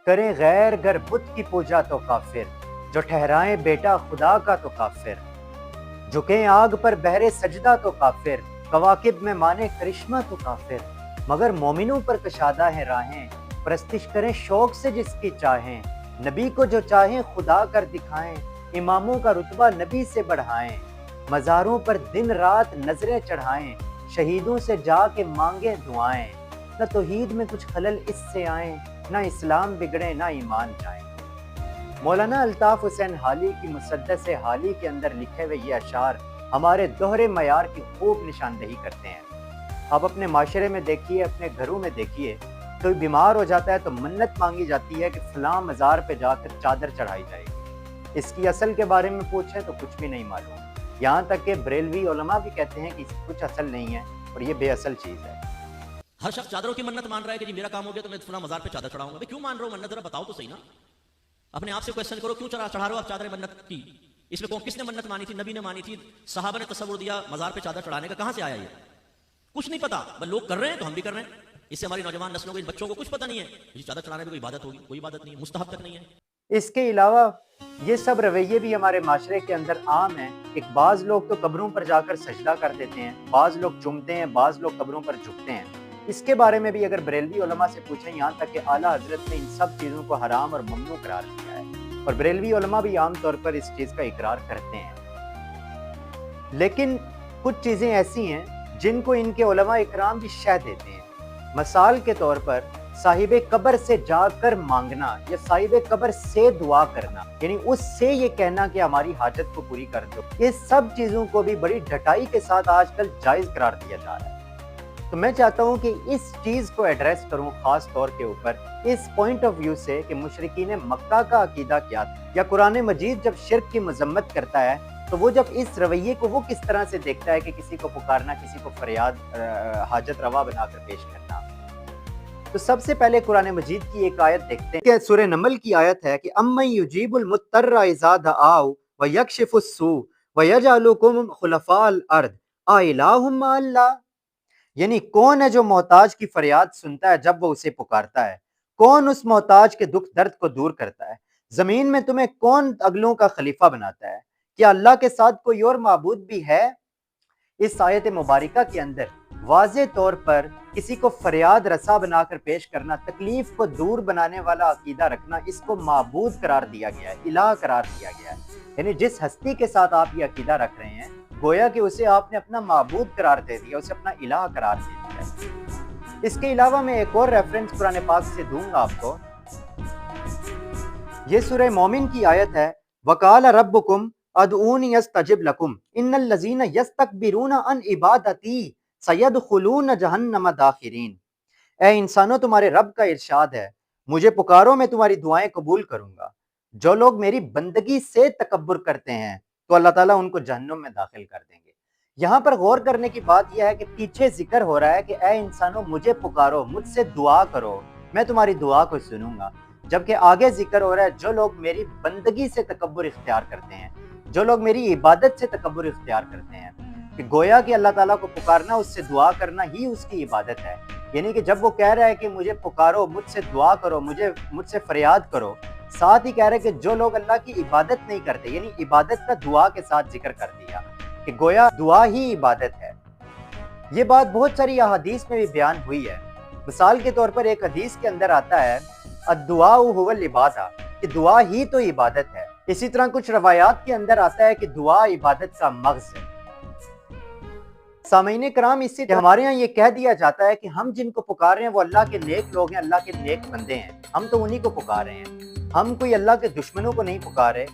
کریں غیر گر بت کی پوجا تو کافر، جو ٹھہرائیں بیٹا خدا کا تو کافر، جھکیں آگ پر بہرے سجدہ تو کافر، کواکب میں مانے کرشمہ تو کافر، مگر مومنوں پر کشادہ ہیں راہیں، پرستش کریں شوق سے جس کی چاہیں، نبی کو جو چاہیں خدا کر دکھائیں، اماموں کا رتبہ نبی سے بڑھائیں، مزاروں پر دن رات نظریں چڑھائیں، شہیدوں سے جا کے مانگیں دعائیں، نہ توحید میں کچھ خلل اس سے آئیں، نہ اسلام بگڑے نہ ایمان جائیں۔ مولانا الطاف حسین حالی کی مسدس حالی کے اندر لکھے ہوئے یہ اشعار ہمارے دوہرے معیار کی خوب نشاندہی کرتے ہیں۔ آپ اپنے معاشرے میں دیکھیے، اپنے گھروں میں دیکھیے، کوئی بیمار ہو جاتا ہے تو منت مانگی جاتی ہے کہ فلاں مزار پہ جا کر چادر چڑھائی جائے گی۔ اس کی اصل کے بارے میں پوچھیں تو کچھ بھی نہیں معلوم، یہاں تک کہ بریلوی علماء بھی کہتے ہیں کہ کچھ اصل نہیں ہے اور یہ بے اصل چیز ہے۔ ہر شخص چادروں کی منت مان رہا ہے کہ جی میرا کام ہو گیا تو میں فلاں مزار پہ چادر چڑھاؤں گا۔ کیوں مان رہا ہو منت؟ ذرا بتاؤ تو صحیح نا۔ اپنے آپ سے کویسچن کرو، کیوں چڑھا رہے ہو آپ چادر منت کی؟ اس میں کس نے منت مانی تھی؟ نبی نے مانی تھی؟ صحابہ نے تصور دیا مزار پہ چادر چڑھانے کا؟ کہاں سے آیا یہ؟ کچھ نہیں پتا، بس لوگ کر رہے ہیں تو ہم بھی کر رہے ہیں۔ اس سے ہماری نوجوان نسلوں کو، ان بچوں کو کچھ پتہ نہیں ہے جی چادر چڑھانے میں کوئی عبادت ہوگی، کوئی عبادت نہیں ہے، مستحب تک نہیں ہے۔ اس کے علاوہ یہ سب رویے بھی ہمارے معاشرے کے اندر عام ہیں کہ بعض لوگ تو قبروں پر جا کر سجدہ کر دیتے ہیں، بعض لوگ چومتے ہیں، بعض لوگ قبروں پر جھکتے ہیں۔ اس کے بارے میں بھی اگر بریلوی علماء سے پوچھیں، یہاں تک کہ اعلیٰ حضرت نے ان سب چیزوں کو حرام اور ممنوع قرار دیا ہے، اور بریلوی علماء بھی عام طور پر اس چیز کا اقرار کرتے ہیں۔ لیکن کچھ چیزیں ایسی ہیں جن کو ان کے علماء اکرام بھی شہ دیتے ہیں۔ مثال کے طور پر صاحب قبر سے جا کر مانگنا یا صاحب قبر سے دعا کرنا، یعنی اس سے یہ کہنا کہ ہماری حاجت کو پوری کر دو، یہ سب چیزوں کو بھی بڑی ڈھٹائی کے ساتھ آج کل جائز قرار دیا جا رہا ہے۔ تو میں چاہتا ہوں کہ اس چیز کو ایڈریس کروں خاص طور کے اوپر اس پوائنٹ آف ویو سے کہ مشرکین مکہ کا عقیدہ کیا تھا، یا قرآن مجید جب شرک کی مذمت کرتا ہے تو وہ جب اس رویے کو وہ کس طرح سے دیکھتا ہے کہ کسی کو پکارنا، کسی کو فریاد حاجت روا بنا کر پیش کرنا۔ تو سب سے پہلے قرآن مجید کی ایک آیت دیکھتے ہیں کہ سورہ نمل کی آیت ہے کہ امن یجیب المضطر اذا دعاہ ویکشف السوء ویجعلکم خلفاء الارض االہ مع اللہ، یعنی کون ہے جو محتاج کی فریاد سنتا ہے جب وہ اسے پکارتا ہے، کون اس محتاج کے دکھ درد کو دور کرتا ہے، زمین میں تمہیں کون اگلوں کا خلیفہ بناتا ہے، کیا اللہ کے ساتھ کوئی اور معبود بھی ہے؟ اس آیت مبارکہ کے اندر واضح طور پر کسی کو فریاد رسا بنا کر پیش کرنا، تکلیف کو دور بنانے والا عقیدہ رکھنا، اس کو معبود قرار دیا گیا ہے، الہ قرار دیا گیا ہے۔ یعنی جس ہستی کے ساتھ آپ یہ عقیدہ رکھ رہے ہیں، گویا کہ اسے آپ نے اپنا معبود قرار دے دیا، اسے اپنا الہ قرار دے دیا۔ اس کے علاوہ میں ایک اور ریفرنس قرآن پاک سے دوں گا آپ کو، یہ سورہ مومن کی آیت ہے، وَقَالَ رَبُّكُمْ ادعونی استجب لکم ان الذین یستکبرون عن عبادتی سیدخلون جہنم داخرین۔ اے انسانوں، تمہارے رب کا ارشاد ہے، مجھے پکارو میں تمہاری دعائیں قبول کروں گا، جو لوگ میری بندگی سے تکبر کرتے ہیں تو اللہ تعالیٰ ان کو جہنم میں داخل کر دیں گے۔ یہاں پر غور کرنے کی بات یہ ہے کہ پیچھے ذکر ہو رہا ہے کہ اے انسانوں مجھے پکارو، مجھ سے دعا کرو، میں تمہاری دعا کو سنوں گا، جبکہ آگے ذکر ہو رہا ہے جو لوگ میری بندگی سے تکبر اختیار کرتے ہیں، جو لوگ میری عبادت سے تکبر اختیار کرتے ہیں، کہ گویا کہ اللہ تعالیٰ کو پکارنا، اس سے دعا کرنا ہی اس کی عبادت ہے۔ یعنی کہ جب وہ کہہ رہا ہے کہ مجھے پکارو، مجھ سے دعا کرو، مجھ سے فریاد کرو، ساتھ ہی کہہ رہا ہے کہ جو لوگ اللہ کی عبادت نہیں کرتے، یعنی عبادت کا دعا کے ساتھ ذکر کر دیا کہ گویا دعا ہی عبادت ہے۔ یہ بات بہت ساری احادیث میں بھی بیان ہوئی ہے۔ مثال کے طور پر ایک حدیث کے اندر آتا ہے الدعاء هو العبادہ، کہ دعا ہی تو عبادت ہے۔ اسی طرح کچھ روایات کے اندر آتا ہے کہ دعا عبادت کا مغز ہے۔ سامعین کرام، اسی طرح ہمارے ہاں یہ کہہ دیا جاتا ہے کہ ہم جن کو پکار رہے ہیں وہ اللہ کے نیک لوگ ہیں، اللہ کے نیک بندے ہیں، ہم تو انہی کو پکار رہے ہیں، ہم کوئی اللہ کے دشمنوں کو نہیں پکار رہے۔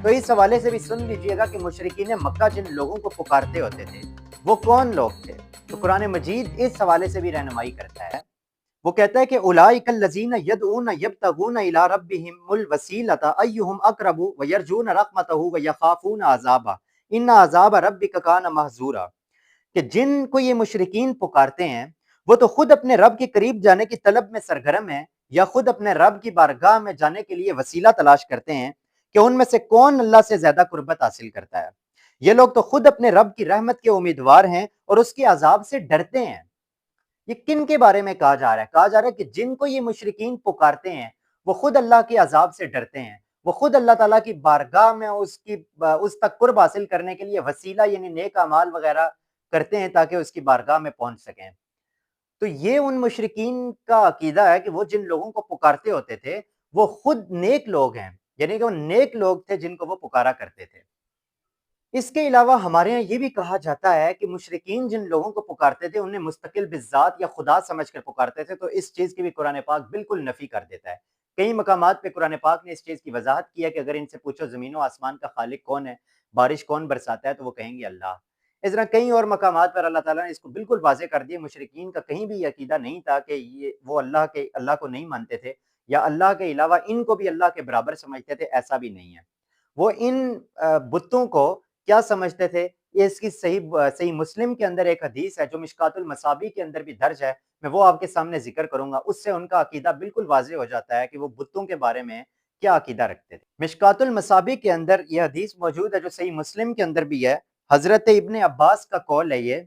تو اس حوالے سے بھی سن لیجئے گا کہ مشرکین مکہ جن لوگوں کو پکارتے ہوتے تھے وہ کون لوگ تھے۔ تو قرآن مجید اس حوالے سے بھی رہنمائی کرتا ہے، وہ کہتا ہے کہ اولئک الذین یدعون یبتغون الی ربہم الوسیلۃ ایہم اقرب ویرجون رحمتہ ویخافون عذابہ ان عذاب ربک کان محذورا، کہ جن کو یہ مشرکین پکارتے ہیں وہ تو خود اپنے رب کے قریب جانے کی طلب میں سرگرم ہیں، یا خود اپنے رب کی بارگاہ میں جانے کے لیے وسیلہ تلاش کرتے ہیں کہ ان میں سے کون اللہ سے زیادہ قربت حاصل کرتا ہے۔ یہ لوگ تو خود اپنے رب کی رحمت کے امیدوار ہیں اور اس کے عذاب سے ڈرتے ہیں۔ یہ کن کے بارے میں کہا جا رہا ہے؟ کہا جا رہا ہے کہ جن کو یہ مشرکین پکارتے ہیں وہ خود اللہ کے عذاب سے ڈرتے ہیں، وہ خود اللہ تعالیٰ کی بارگاہ میں اس تک قرب حاصل کرنے کے لیے وسیلہ یعنی نیک اعمال وغیرہ کرتے ہیں تاکہ اس کی بارگاہ میں پہنچ سکیں۔ تو یہ ان مشرکین کا عقیدہ ہے کہ وہ جن لوگوں کو پکارتے ہوتے تھے وہ خود نیک لوگ ہیں، یعنی کہ وہ نیک لوگ تھے جن کو وہ پکارا کرتے تھے۔ اس کے علاوہ ہمارے یہاں یہ بھی کہا جاتا ہے کہ مشرکین جن لوگوں کو پکارتے تھے انہیں مستقل بالذات یا خدا سمجھ کر پکارتے تھے، تو اس چیز کی بھی قرآن پاک بالکل نفی کر دیتا ہے۔ کئی مقامات پہ قرآن پاک نے اس چیز کی وضاحت کی ہے کہ اگر ان سے پوچھو زمین و آسمان کا خالق کون ہے، بارش کون برساتا ہے، تو وہ کہیں گے اللہ۔ اس طرح کئی اور مقامات پر اللہ تعالیٰ نے اس کو بالکل واضح کر دیا، مشرکین کا کہیں بھی یہ عقیدہ نہیں تھا کہ وہ اللہ کو نہیں مانتے تھے یا اللہ کے علاوہ ان کو بھی اللہ کے برابر سمجھتے تھے، ایسا بھی نہیں ہے۔ وہ ان بتوں کو کیا سمجھتے تھے؟ یہ اس کی صحیح مسلم کے اندر ایک حدیث ہے جو مشکات المصابیح کے اندر بھی درج ہے، میں وہ آپ کے سامنے ذکر کروں گا، اس سے ان کا عقیدہ بالکل واضح ہو جاتا ہے کہ وہ بتوں کے بارے میں کیا عقیدہ رکھتے تھے۔ مشکات المصابیح کے اندر یہ حدیث موجود ہے جو صحیح مسلم کے اندر بھی ہے، حضرت ابن عباس کا قول ہے یہ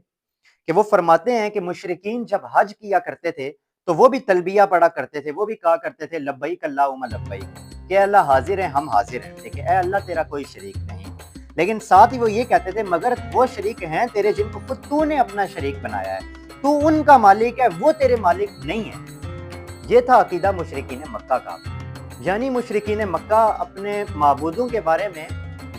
کہ وہ فرماتے ہیں کہ مشرکین جب حج کیا کرتے تھے تو وہ بھی تلبیہ پڑھا کرتے تھے، وہ بھی کہا کرتے تھے لبیک اللہم لبیک، کہ اللہ حاضر ہیں ہم حاضر ہیں، کہ اے اللہ تیرا کوئی شریک نہیں، لیکن ساتھ ہی وہ یہ کہتے تھے مگر وہ شریک ہیں تیرے جن کو خود تو نے اپنا شریک بنایا ہے، تو ان کا مالک ہے، وہ تیرے مالک نہیں ہے۔ یہ تھا عقیدہ مشرکین مکہ کا، یعنی مشرکین مکہ اپنے معبودوں کے بارے میں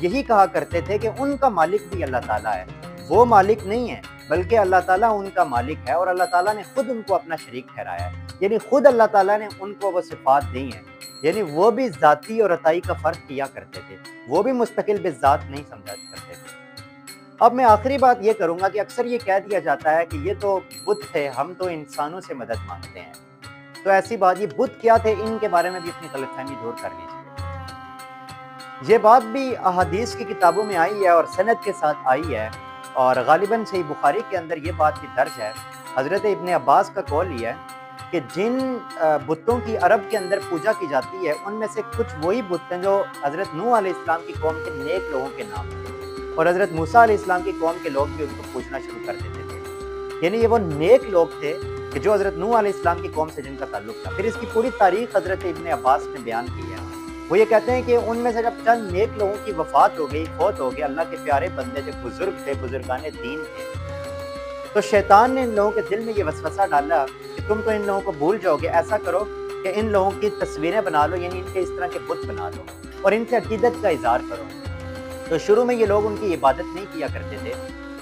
یہی کہا کرتے تھے کہ ان کا مالک بھی اللہ تعالیٰ ہے، وہ مالک نہیں ہے بلکہ اللہ تعالیٰ ان کا مالک ہے، اور اللہ تعالیٰ نے خود ان کو اپنا شریک ٹھہرایا ہے، یعنی خود اللہ تعالیٰ نے ان کو وہ صفات دی ہیں، یعنی وہ بھی ذاتی اور عطائی کا فرق کیا کرتے تھے، وہ بھی مستقل بالذات نہیں سمجھا کرتے تھے۔ اب میں آخری بات یہ کروں گا کہ اکثر یہ کہہ دیا جاتا ہے کہ یہ تو بت تھے، ہم تو انسانوں سے مدد مانگتے ہیں، تو ایسی بات، یہ بت کیا تھے ان کے بارے میں بھی اپنی غلط فہمی دور کر لیجیے۔ یہ بات بھی احادیث کی کتابوں میں آئی ہے اور سند کے ساتھ آئی ہے، اور غالباً صحیح بخاری کے اندر یہ بات بھی درج ہے۔ حضرت ابن عباس کا قول یہ ہے کہ جن بتوں کی عرب کے اندر پوجا کی جاتی ہے ان میں سے کچھ وہی بت ہیں جو حضرت نوح علیہ السلام کی قوم کے نیک لوگوں کے نام تھے، اور حضرت موسیٰ علیہ السلام کی قوم کے لوگ بھی ان کو پوجنا شروع کر دیتے تھے، یعنی یہ وہ نیک لوگ تھے کہ جو حضرت نوح علیہ السلام کی قوم سے جن کا تعلق تھا۔ پھر اس کی پوری تاریخ حضرت ابن عباس نے بیان کی ہے، وہ یہ کہتے ہیں کہ ان میں سے جب چند نیک لوگوں کی وفات ہو گئی، فوت ہو گئے، اللہ کے پیارے بندے تھے، بزرگ تھے، بزرگان دین تھے، تو شیطان نے ان لوگوں کے دل میں یہ وسوسہ ڈالا کہ تم تو ان لوگوں کو بھول جاؤ گے، ایسا کرو کہ ان لوگوں کی تصویریں بنا لو، یعنی ان کے اس طرح کے بت بنا لو اور ان سے عقیدت کا اظہار کرو۔ تو شروع میں یہ لوگ ان کی عبادت نہیں کیا کرتے تھے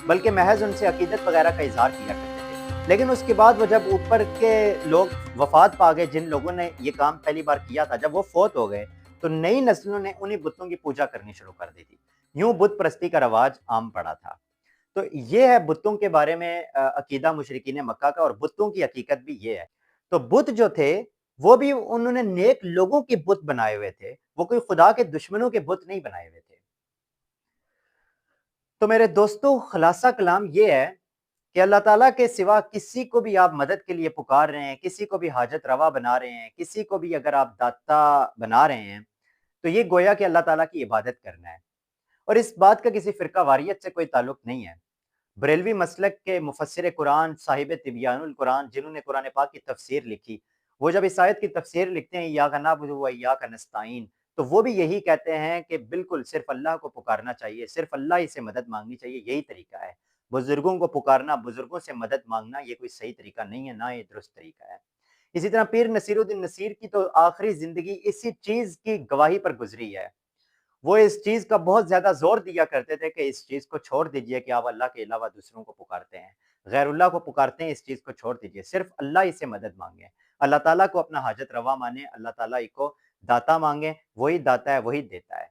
بلکہ محض ان سے عقیدت وغیرہ کا اظہار کیا کرتے تھے، لیکن اس کے بعد وہ جب اوپر کے لوگ وفات پا گئے، جن لوگوں نے یہ کام پہلی بار کیا تھا، جب وہ فوت ہو گئے تو نئی نسلوں نے انہیں بتوں کی پوجا کرنی شروع کر دی تھی، یوں بت پرستی کا رواج عام پڑا تھا۔ تو یہ ہے بتوں کے بارے میں عقیدہ مشرکین مکہ کا، اور بتوں کی حقیقت بھی یہ ہے۔ تو بت جو تھے وہ بھی انہوں نے نیک لوگوں کے بت بنائے ہوئے تھے، وہ کوئی خدا کے دشمنوں کے بت نہیں بنائے ہوئے تھے۔ تو میرے دوستو، خلاصہ کلام یہ ہے کہ اللہ تعالیٰ کے سوا کسی کو بھی آپ مدد کے لیے پکار رہے ہیں، کسی کو بھی حاجت روا بنا رہے ہیں، کسی کو بھی اگر آپ داتا بنا رہے ہیں، تو یہ گویا کہ اللہ تعالیٰ کی عبادت کرنا ہے، اور اس بات کا کسی فرقہ واریت سے کوئی تعلق نہیں ہے۔ بریلوی مسلک کے مفسر قرآن صاحب تبیان القرآن، جنہوں نے قرآن پاک کی تفسیر لکھی، وہ جب اس آیت کی تفسیر لکھتے ہیں ایاک نعبد و ایاک نستعین، تو وہ بھی یہی کہتے ہیں کہ بالکل صرف اللہ کو پکارنا چاہیے، صرف اللہ ہی سے مدد مانگنی چاہیے، یہی طریقہ ہے۔ بزرگوں کو پکارنا، بزرگوں سے مدد مانگنا، یہ کوئی صحیح طریقہ نہیں ہے، نہ یہ درست طریقہ ہے۔ اسی طرح پیر نصیر الدین نصیر کی تو آخری زندگی اسی چیز کی گواہی پر گزری ہے، وہ اس چیز کا بہت زیادہ زور دیا کرتے تھے کہ اس چیز کو چھوڑ دیجئے کہ آپ اللہ کے علاوہ دوسروں کو پکارتے ہیں، غیر اللہ کو پکارتے ہیں، اس چیز کو چھوڑ دیجئے، صرف اللہ ہی سے مدد مانگیں، اللہ تعالیٰ کو اپنا حاجت روا مانیں، اللہ تعالیٰ ہی کو داتا مانگیں، وہی داتا ہے، وہی دیتا ہے۔